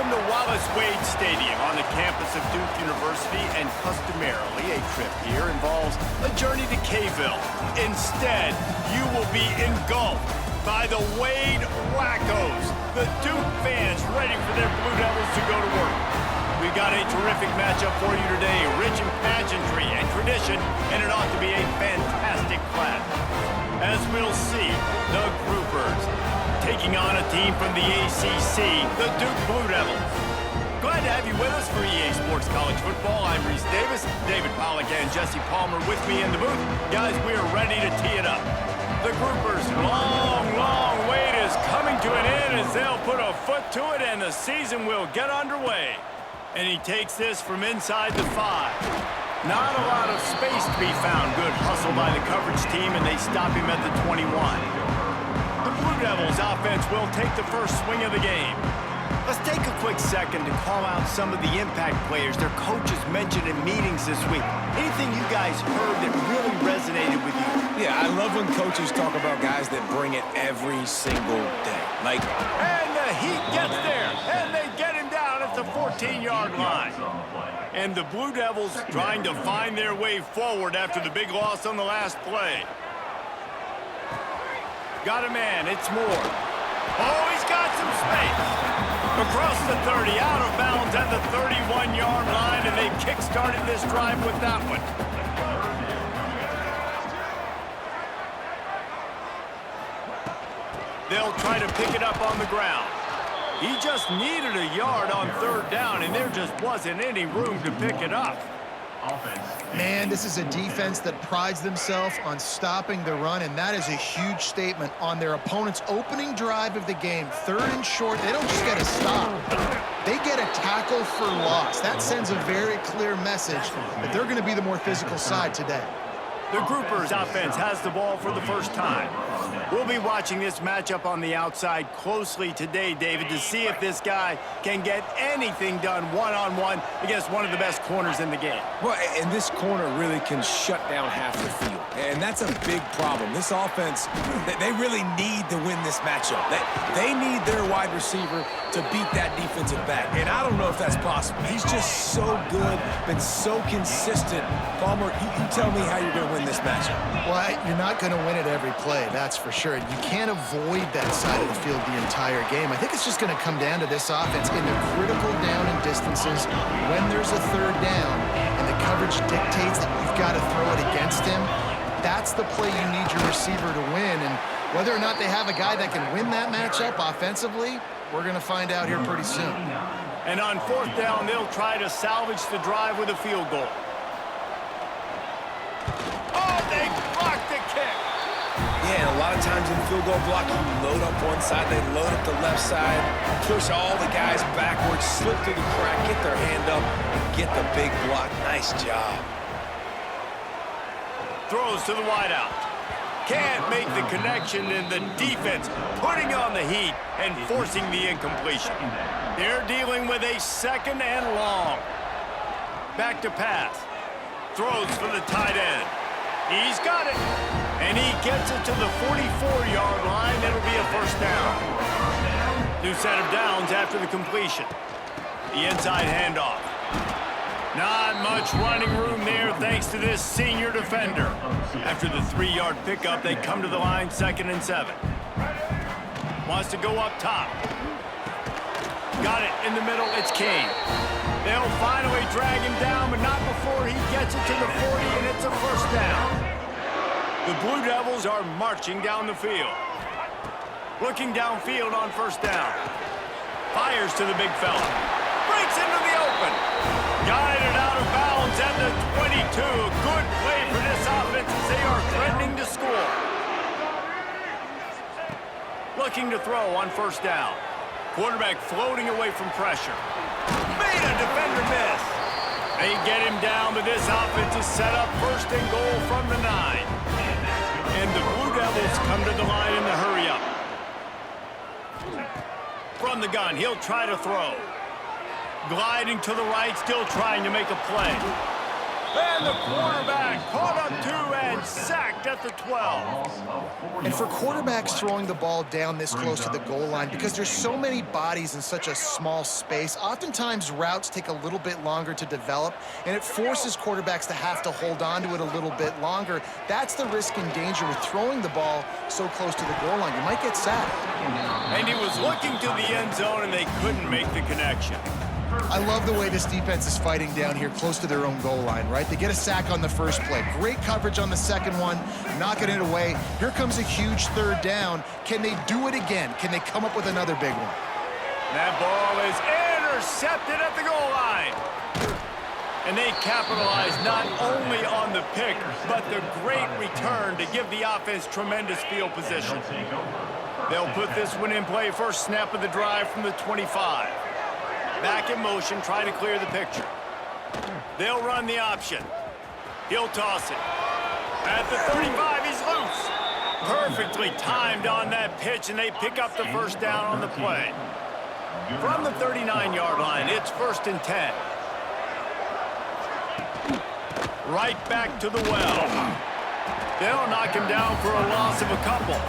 Welcome to Wallace Wade Stadium on the campus of Duke University, and customarily a trip here involves a journey to K-ville. Instead, you will be engulfed by the Wade Wackos, the Duke fans ready for their Blue Devils to go to work. We've got a terrific matchup for you today, rich in pageantry and tradition, and it ought to be a fantastic clash. As we'll see, the Groupers taking on a team from the ACC, the Duke Blue Devils. Glad to have you with us for EA Sports College Football. I'm Reese Davis, David Pollack and Jesse Palmer with me in the booth. Guys, we are ready to tee it up. The Groupers' long wait is coming to an end as they'll put a foot to it and the season will get underway. And he takes this from inside the 5. Not a lot of space to be found. Good hustle by the coverage team, and they stop him at the 21. The Blue Devils offense will take the first swing of the game. Let's take a quick second to call out some of the impact players their coaches mentioned in meetings this week. Anything you guys heard that really resonated with you? Yeah, I love when coaches talk about guys that bring it every single day. And the Heat gets there, and they get him down at the 14-yard line. And the Blue Devils trying to find their way forward after the big loss on the last play. Got a man, it's Moore. Oh, he's got some space. Across the 30, out of bounds at the 31-yard line, and they kick-started this drive with that one. They'll try to pick it up on the ground. He just needed a yard on third down, and there just wasn't any room to pick it up. Man, this is a defense that prides themselves on stopping the run, and that is a huge statement on their opponent's opening drive of the game. 3rd and short, they don't just get a stop. They get a tackle for loss. That sends a very clear message that they're going to be the more physical side today. The Groupers offense has the ball for the first time. We'll be watching this matchup on the outside closely today, David, to see if this guy can get anything done one-on-one against one of the best corners in the game. Well, and this corner really can shut down half the field, and that's a big problem. This offense, they really need to win this matchup. They need their wide receiver to beat that defensive back, and I don't know if that's possible. He's just so good, been so consistent. Palmer, you tell me how you're going to win this matchup. Well, you're not going to win it every play, that's for sure. You can't avoid that side of the field the entire game. I think it's just going to come down to this offense in the critical down and distances when there's a 3rd down and the coverage dictates that you've got to throw it against him. That's the play you need your receiver to win, and whether or not they have a guy that can win that matchup offensively, we're going to find out here pretty soon. And on 4th down, they'll try to salvage the drive with a field goal. Oh, they blocked the kick. Yeah, and a lot of times in field goal block, you load up one side, they load up the left side, push all the guys backwards, slip through the crack, get their hand up, and get the big block. Nice job. Throws to the wideout. Can't make the connection, and the defense putting on the heat and forcing the incompletion. They're dealing with a 2nd and long. Back to pass. Throws for the tight end. He's got it. And he gets it to the 44-yard line. It'll be a first down. New set of downs after the completion. The inside handoff. Not much running room there thanks to this senior defender. After the 3-yard pickup, they come to the line 2nd and 7. Wants to go up top. Got it in the middle. It's Kane. They'll finally drag him down, but not before he gets it to the 40, and it's a first down. The Blue Devils are marching down the field. Looking downfield on 1st down. Fires to the big fella. Breaks into the open. Guided out of bounds at the 22. Good play for this offense as they are threatening to score. Looking to throw on 1st down. Quarterback floating away from pressure. Made a defender miss. They get him down, but this offense is set up 1st and goal from the 9. And the Blue Devils come to the line in the hurry-up. From the gun, he'll try to throw. Gliding to the right, still trying to make a play. And the quarterback caught up to and sacked at the 12. And for quarterbacks throwing the ball down this close to the goal line, because there's so many bodies in such a small space, oftentimes routes take a little bit longer to develop, and it forces quarterbacks to have to hold on to it a little bit longer. That's the risk and danger with throwing the ball so close to the goal line. You might get sacked. And he was looking to the end zone, and they couldn't make the connection. I love the way this defense is fighting down here close to their own goal line, right? They get a sack on the first play. Great coverage on the second one, knocking it away. Here comes a huge third down. Can they do it again? Can they come up with another big one? That ball is intercepted at the goal line. And they capitalize not only on the pick, but the great return to give the offense tremendous field position. They'll put this one in play first snap of the drive from the 25. Back in motion, try to clear the picture. They'll run the option. He'll toss it. At the 35, he's loose. Perfectly timed on that pitch, and they pick up the first down on the play. From the 39-yard line, it's 1st and 10. Right back to the well. They'll knock him down for a loss of a couple.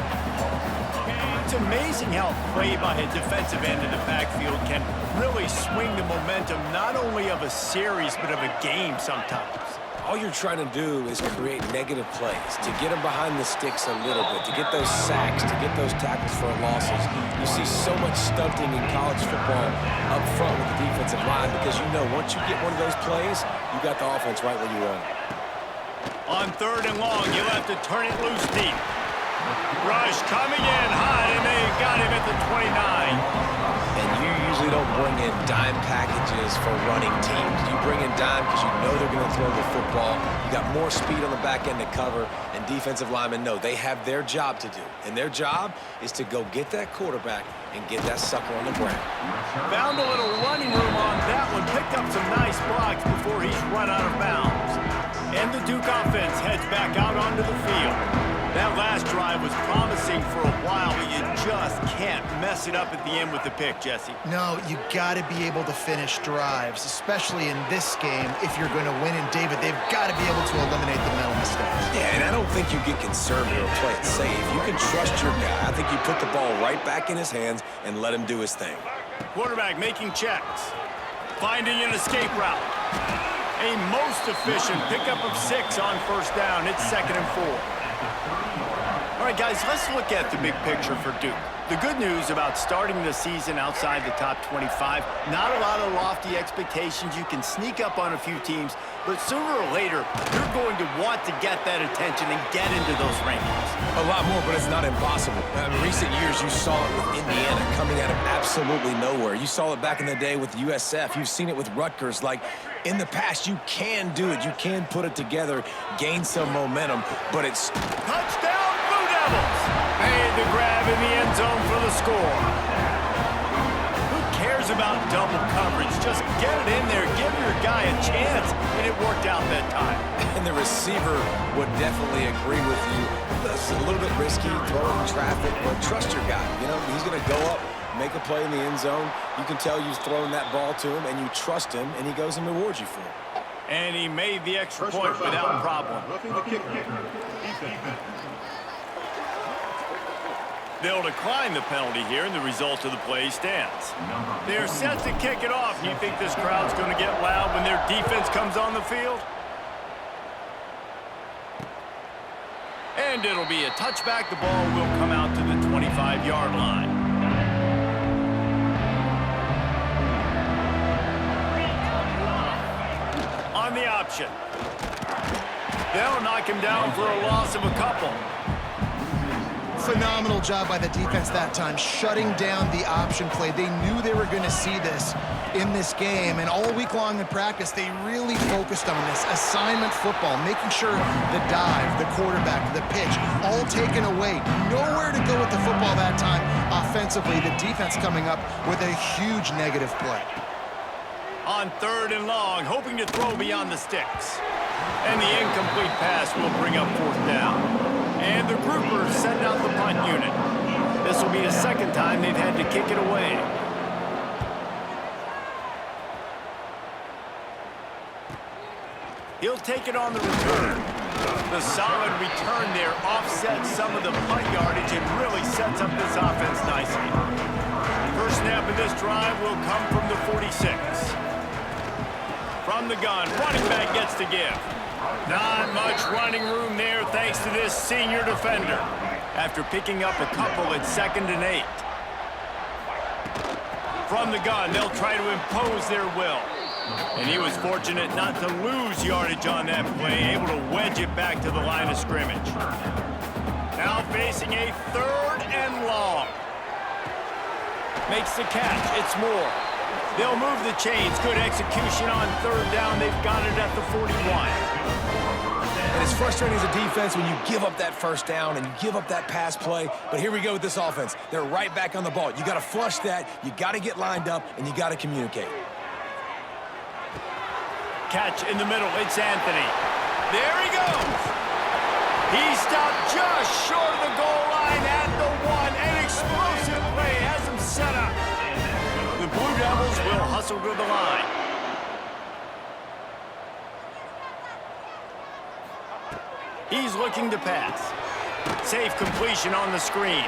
It's amazing how play by a defensive end of the backfield can really swing the momentum not only of a series but of a game sometimes. All you're trying to do is create negative plays, to get them behind the sticks a little bit, to get those sacks, to get those tackles for losses. You see so much stunting in college football up front with the defensive line because you know once you get one of those plays, you got the offense right where you want it. On 3rd and long, you'll have to turn it loose deep. Rush coming in high, and they got him at the 29. And you usually don't bring in dime packages for running teams. You bring in dime because you know they're going to throw the football. You got more speed on the back end to cover, and defensive linemen know they have their job to do. And their job is to go get that quarterback and get that sucker on the ground. Found a little running room on that one. Picked up some nice blocks before he's run out of bounds. And the Duke offense heads back out onto the field. That last drive was promising for a while, but you just can't mess it up at the end with the pick, Jesse. No, you got to be able to finish drives, especially in this game. If you're going to win, and David, they've got to be able to eliminate the mental mistakes. Yeah, and I don't think you get conservative or play it safe. You can trust your guy. I think you put the ball right back in his hands and let him do his thing. Quarterback making checks, finding an escape route. A most efficient pickup of 6 on 1st down. It's 2nd and 4. All right, guys, let's look at the big picture for Duke. The good news about starting the season outside the top 25, not a lot of lofty expectations. You can sneak up on a few teams, but sooner or later, you're going to want to get that attention and get into those rankings. A lot more, but it's not impossible. In recent years, you saw it with Indiana coming out of absolutely nowhere. You saw it back in the day with USF. You've seen it with Rutgers. Like, in the past, you can do it. You can put it together, gain some momentum, but it's... Touchdown, Blue Devils! Made the grab in the end zone for the score. Who cares about double coverage? Just get it in there, give your guy a chance, and it worked out that time. And the receiver would definitely agree with you. It's a little bit risky, throwing traffic, but trust your guy. You know, he's going to go up, make a play in the end zone. You can tell you've thrown that ball to him, and you trust him, and he goes and rewards you for it. And he made the extra point without problem. They'll decline the penalty here, and the result of the play stands. They're set to kick it off. You think this crowd's going to get loud when their defense comes on the field? And it'll be a touchback. The ball will come out to the 25-yard line. On the option. They'll knock him down for a loss of a couple. Phenomenal job by the defense that time, shutting down the option play. They knew they were going to see this in this game, and all week long in practice, they really focused on this assignment football, making sure the dive, the quarterback, the pitch, all taken away. Nowhere to go with the football that time offensively. The defense coming up with a huge negative play. On 3rd and long, hoping to throw beyond the sticks. And the incomplete pass will bring up 4th down. And the groupers send out the punt unit. This will be the 2nd time they've had to kick it away. He'll take it on the return. The solid return there offsets some of the punt yardage and really sets up this offense nicely. First snap of this drive will come from the 46. From the gun, running back gets to give. Not much running room there thanks to this senior defender. After picking up a couple at 2nd and 8. From the gun, they'll try to impose their will. And he was fortunate not to lose yardage on that play, able to wedge it back to the line of scrimmage. Now facing a 3rd and long. Makes the catch. It's Moore. They'll move the chains. Good execution on 3rd down. They've got it at the 41. And it's frustrating as a defense when you give up that first down and you give up that pass play. But here we go with this offense. They're right back on the ball. You got to flush that. You got to get lined up, and you got to communicate. Catch in the middle. It's Anthony. There he goes. He stopped just short of the goal line at the 1. An explosive play has him set up. The Blue Devils will hustle to the line. He's looking to pass. Safe completion on the screen.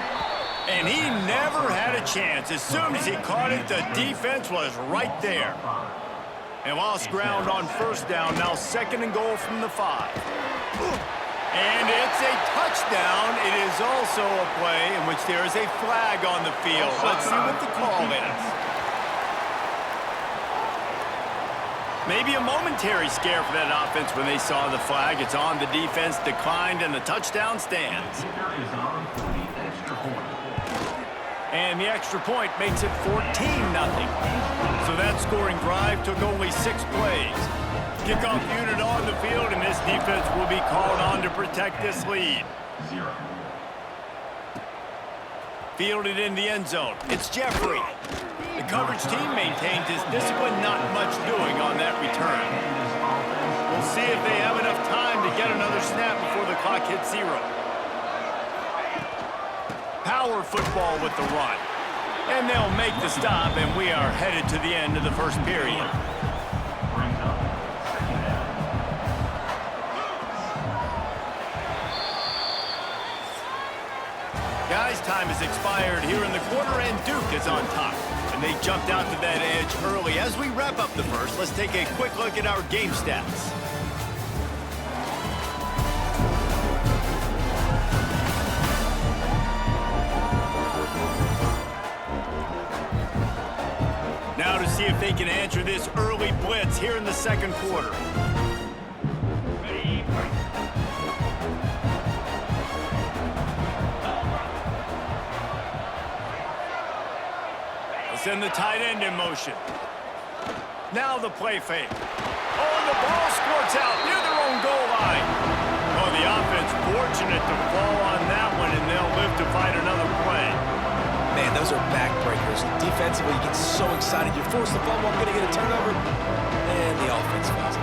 And he never had a chance. As soon as he caught it, the defense was right there. And lost ground on 1st down. Now 2nd and goal from the 5. And it's a touchdown. It is also a play in which there is a flag on the field. Let's see what the call is. Maybe a momentary scare for that offense when they saw the flag. It's on, the defense declined, and the touchdown stands. And the extra point makes it 14-0. So that scoring drive took only 6 plays. Kickoff unit on the field, and this defense will be called on to protect this lead. Fielded in the end zone. It's Jeffrey. The coverage team maintains his discipline, not much doing on that return. We'll see if they have enough time to get another snap before the clock hits 0. Power football with the run. And they'll make the stop, and we are headed to the end of the first period. Guys, time has expired here in the quarter, and Duke is on top. And they jumped out to that edge early. As we wrap up the first, let's take a quick look at our game stats. Now to see if they can answer this early blitz here in the 2nd quarter. Send the tight end in motion. Now the play fake. Oh, and the ball squirts out near their own goal line. Oh, the offense fortunate to fall on that one, and they'll live to fight another play. Man, those are backbreakers. Defensively, you get so excited. You force the fumble, I'm going to get a turnover, and the offense falls.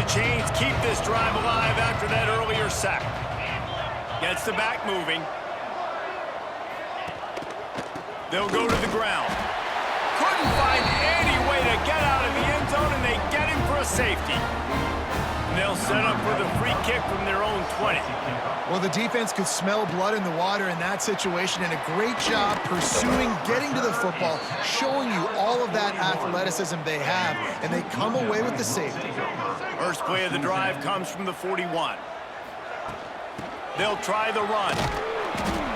Chains keep this drive alive after that earlier sack. Gets the back moving. They'll go to the ground. Couldn't find any way to get out of the end zone, and they get him for a safety. And they'll set up for the free kick from their own 20. Well, the defense could smell blood in the water in that situation, and a great job pursuing, getting to the football, showing you all of that athleticism they have, and they come away with the safety. First play of the drive comes from the 41. They'll try the run.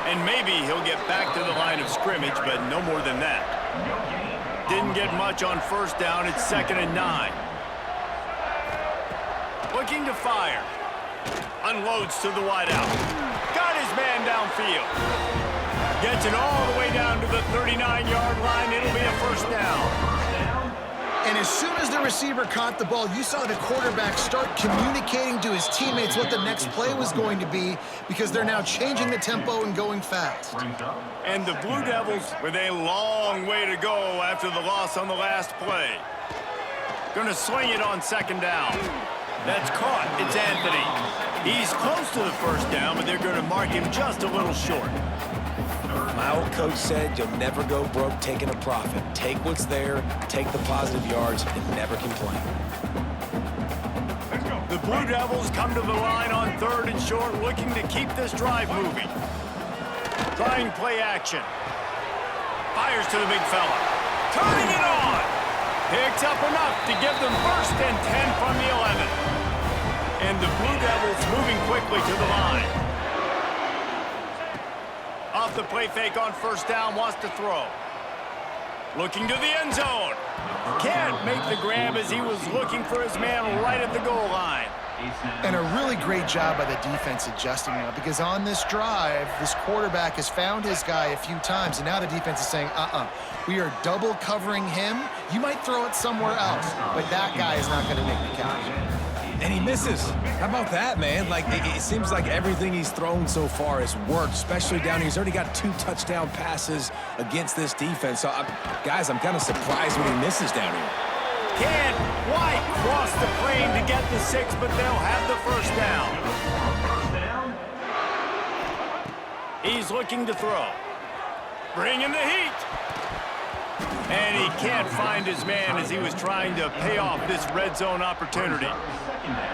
And maybe he'll get back to the line of scrimmage, but no more than that. Didn't get much on 1st down. It's 2nd and 9. Looking to fire. Unloads to the wideout. Got his man downfield. Gets it all the way down to the 39-yard line. It'll be a 1st down. And as soon as the receiver caught the ball, you saw the quarterback start communicating to his teammates what the next play was going to be, because they're now changing the tempo and going fast. And the Blue Devils with a long way to go after the loss on the last play. Gonna swing it on 2nd down. That's caught. It's Anthony. He's close to the first down, but they're going to mark him just a little short. My old coach said you'll never go broke taking a profit. Take what's there, take the positive yards, and never complain. The Blue Devils come to the line on 3rd and short, looking to keep this drive moving. Trying play action. Fires to the big fella. Turning it on. Picks up enough to give them 1st and 10 from the 11. And the Blue Devils moving quickly to the line. Off the play fake on 1st down, wants to throw. Looking to the end zone. Can't make the grab as he was looking for his man right at the goal line. And a really great job by the defense adjusting now, because on this drive, this quarterback has found his guy a few times, and now the defense is saying, we are double covering him. You might throw it somewhere else, but that guy is not going to make the catch. And he misses. How about that, man? Like, it seems like everything he's thrown so far has worked, especially down here. He's already got 2 touchdown passes against this defense. So, guys, I'm kind of surprised when he misses down here. Can't quite cross the plane to get the 6, but they'll have the 1st down. He's looking to throw. Bringing the heat. And he can't find his man as he was trying to pay off this red zone opportunity.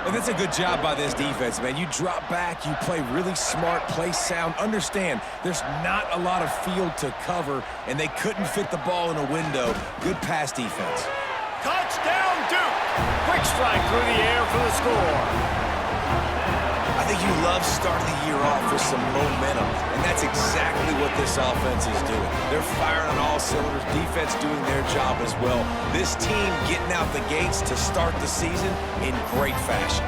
And that's a good job by this defense, man. You drop back, you play really smart, play sound. Understand, there's not a lot of field to cover, and they couldn't fit the ball in a window. Good pass defense. Touchdown, Duke! Quick strike through the air for the score. I think you love starting the year off with some momentum, and that's exactly what this offense is doing. They're firing on all cylinders, defense doing their job as well. This team getting out the gates to start the season in great fashion.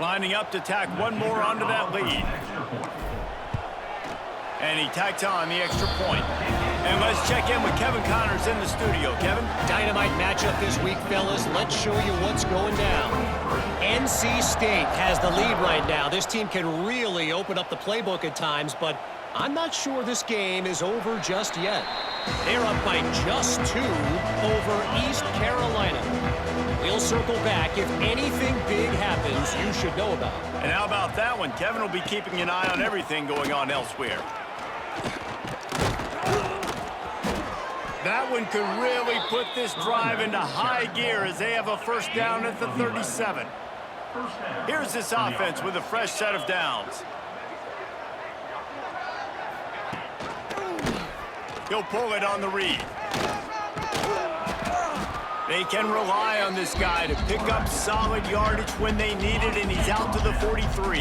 Lining up to tack one more onto that lead. And he tacks on the extra point. And let's check in with Kevin Connors in the studio. Kevin? Dynamite matchup this week, fellas. Let's show you what's going down. NC State has the lead right now. This team can really open up the playbook at times, but I'm not sure this game is over just yet. They're up by just 2 over East Carolina. We'll circle back. If anything big happens, you should know about it. And how about that one? Kevin will be keeping an eye on everything going on elsewhere. That one could really put this drive into high gear as they have a 1st down at the 37. Here's this offense with a fresh set of downs. He'll pull it on the read. They can rely on this guy to pick up solid yardage when they need it, and he's out to the 43.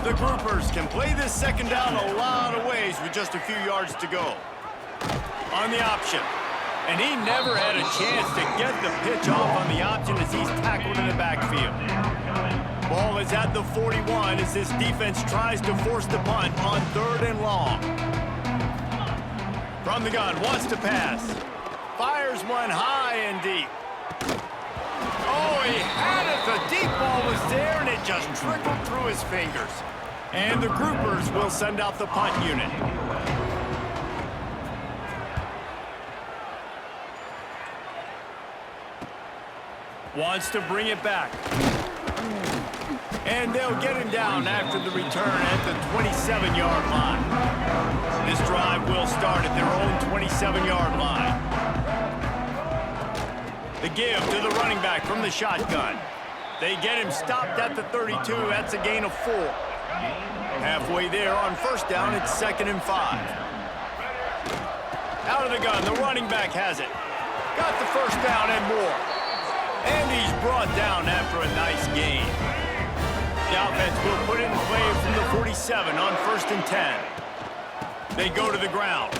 The groupers can play this 2nd down a lot of ways with just a few yards to go. On the option. And he never had a chance to get the pitch off on the option as he's tackled in the backfield. Ball is at the 41 as this defense tries to force the punt on 3rd and long. From the gun, wants to pass. Fires one high and deep. Oh, he had it. The deep ball was there, and it just trickled through his fingers. And the groupers will send out the punt unit. Wants to bring it back. And they'll get him down after the return at the 27-yard line. This drive will start at their own 27-yard line. The give to the running back from the shotgun. They get him stopped at the 32. That's a gain of 4. Halfway there on 1st down, it's 2nd and 5. Out of the gun, the running back has it. Got the 1st down and more. And he's brought down after a nice gain. The offense will put it in play from the 47 on 1st and 10. They go to the ground.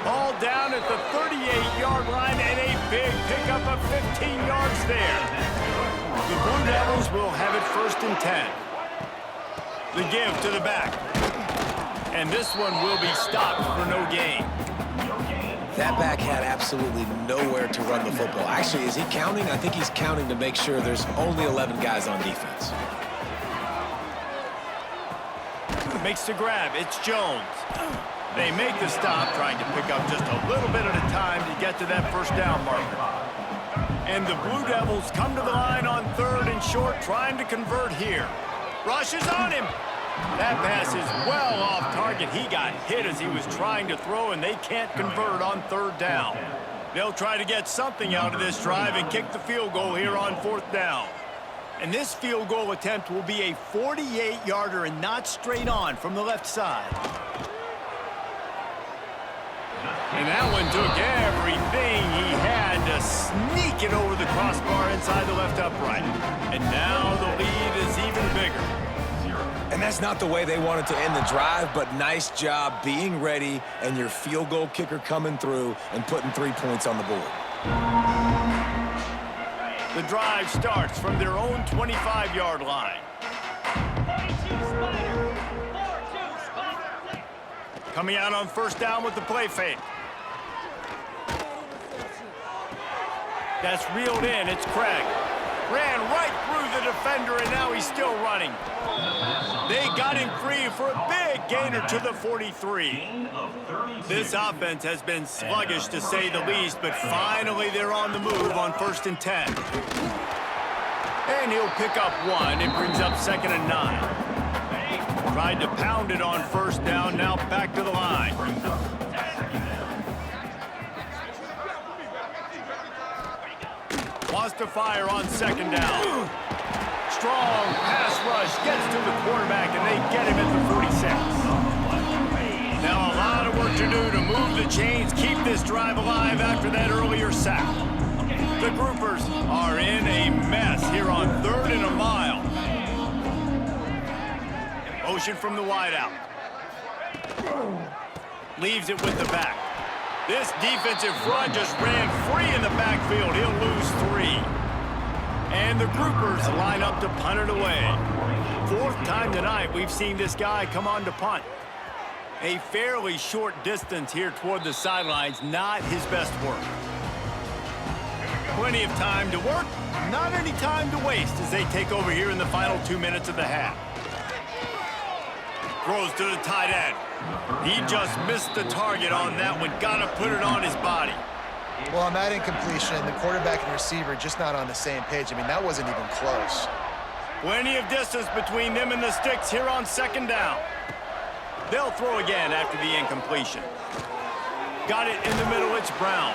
Ball down at the 38-yard line, and a big pickup of 15 yards there. The Blue Devils will have it 1st and 10. The give to the back. And this one will be stopped for no gain. That back had absolutely nowhere to run the football. Actually, is he counting? I think he's counting to make sure there's only 11 guys on defense. Makes the grab. It's Jones. They make the stop, trying to pick up just a little bit at a time to get to that first down marker. And the Blue Devils come to the line on 3rd and short, trying to convert here. Rushes on him. That pass is well off target. He got hit as he was trying to throw, and they can't convert on 3rd down. They'll try to get something out of this drive and kick the field goal here on 4th down. And this field goal attempt will be a 48-yarder and not straight on from the left side. And that one took everything he had to sneak it over the crossbar inside the left upright. And now the lead is even bigger. And that's not the way they wanted to end the drive, but nice job being ready and your field goal kicker coming through and putting 3 points on the board. The drive starts from their own 25-yard line. Coming out on 1st down with the play fake. That's reeled in. It's Craig. Ran right through the defender, and now he's still running. They got him free for a big gainer to the 43. This offense has been sluggish, to say the least, but finally they're on the move on 1st and 10. And he'll pick up 1. It brings up 2nd and 9. Tried to pound it on 1st down, now back to the line. Wants to fire on 2nd down. Strong pass rush gets to the quarterback, and they get him at the 46. Now a lot of work to do to move the chains, keep this drive alive after that earlier sack. The Groupers are in a mess here on 3rd and a mile. Motion from the wideout. Leaves it with the back. This defensive front just ran free in the backfield. He'll lose 3. And the Groupers line up to punt it away. 4th time tonight we've seen this guy come on to punt. A fairly short distance here toward the sidelines, not his best work. Plenty of time to work, not any time to waste as they take over here in the final 2 minutes of the half. Throws to the tight end. He just missed the target on that one. Gotta put it on his body. Well, on that incompletion, the quarterback and receiver just not on the same page. I mean, that wasn't even close. Plenty of distance between them and the sticks here on 2nd down. They'll throw again after the incompletion. Got it in the middle, it's Brown.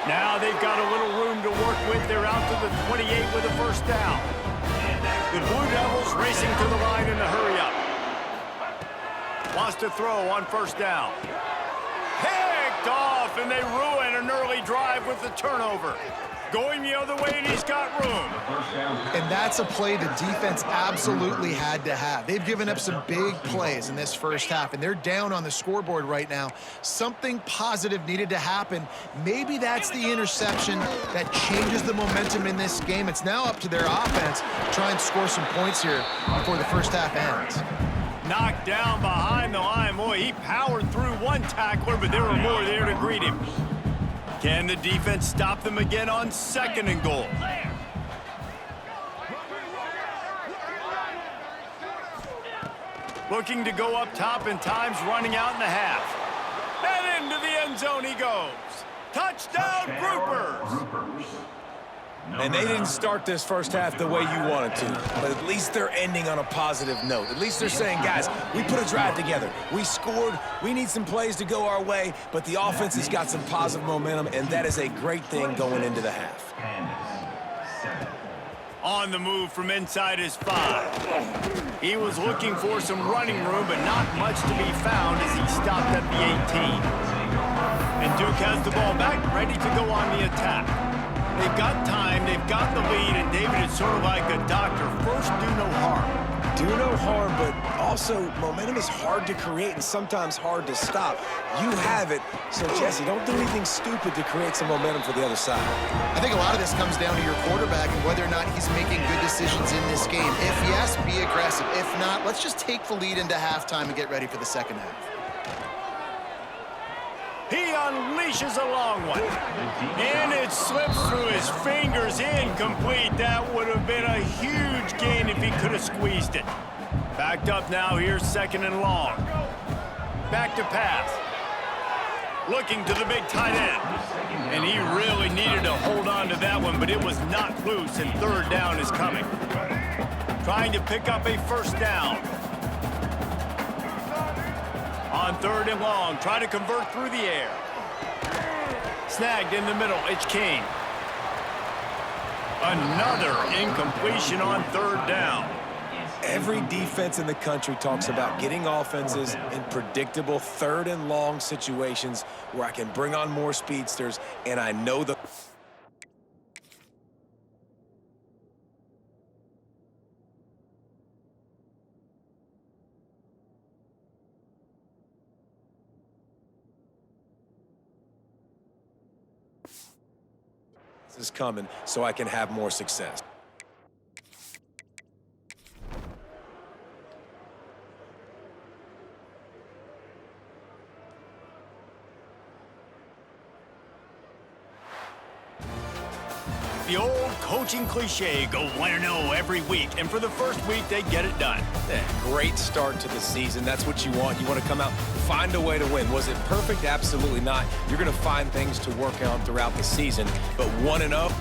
Now they've got a little room to work with. They're out to the 28 with a 1st down. The Blue Devils racing to the line in a hurry-up. Wants to throw on 1st down. Picked off, and they ruin an early drive with the turnover. Going the other way, and he's got room. And that's a play the defense absolutely had to have. They've given up some big plays in this first half, and they're down on the scoreboard right now. Something positive needed to happen. Maybe that's the interception that changes the momentum in this game. It's now up to their offense to try and score some points here before the first half ends. Knocked down behind the line. Boy, he powered through one tackler, but there were more there to greet him. Can the defense stop them again on 2nd and goal? Looking to go up top, and time's running out in the half. And into the end zone he goes. Touchdown, Groupers! And they didn't start this first half the way you wanted to, but at least they're ending on a positive note. At least they're saying, guys, we put a drive together. We scored. We need some plays to go our way, but the offense has got some positive momentum, and that is a great thing going into the half. On the move from inside his 5. He was looking for some running room, but not much to be found as he stopped at the 18. And Duke has the ball back, ready to go on the attack. They've got time, they've got the lead, and David, it's sort of like a doctor. First, do no harm. Do no harm, but also momentum is hard to create and sometimes hard to stop. You have it, so Jesse, don't do anything stupid to create some momentum for the other side. I think a lot of this comes down to your quarterback and whether or not he's making good decisions in this game. If yes, be aggressive. If not, let's just take the lead into halftime and get ready for the second half. He unleashes a long one. And it slips through his fingers, incomplete. That would have been a huge gain if he could have squeezed it. Backed up now, here's 2nd and long. Back to pass. Looking to the big tight end. And he really needed to hold on to that one, but it was not loose, and 3rd down is coming. Trying to pick up a 1st down. On 3rd and long, try to convert through the air. Snagged in the middle, it's King. Another incompletion on 3rd down. Every defense in the country talks about getting offenses in predictable 3rd and long situations where I can bring on more speedsters, and I know the... This is coming so I can have more success. The old coaching cliche, go 1-0 every week, and for the first week, they get it done. Yeah, great start to the season. That's what you want. You want to come out, find a way to win. Was it perfect? Absolutely not. You're going to find things to work on throughout the season, but 1-0,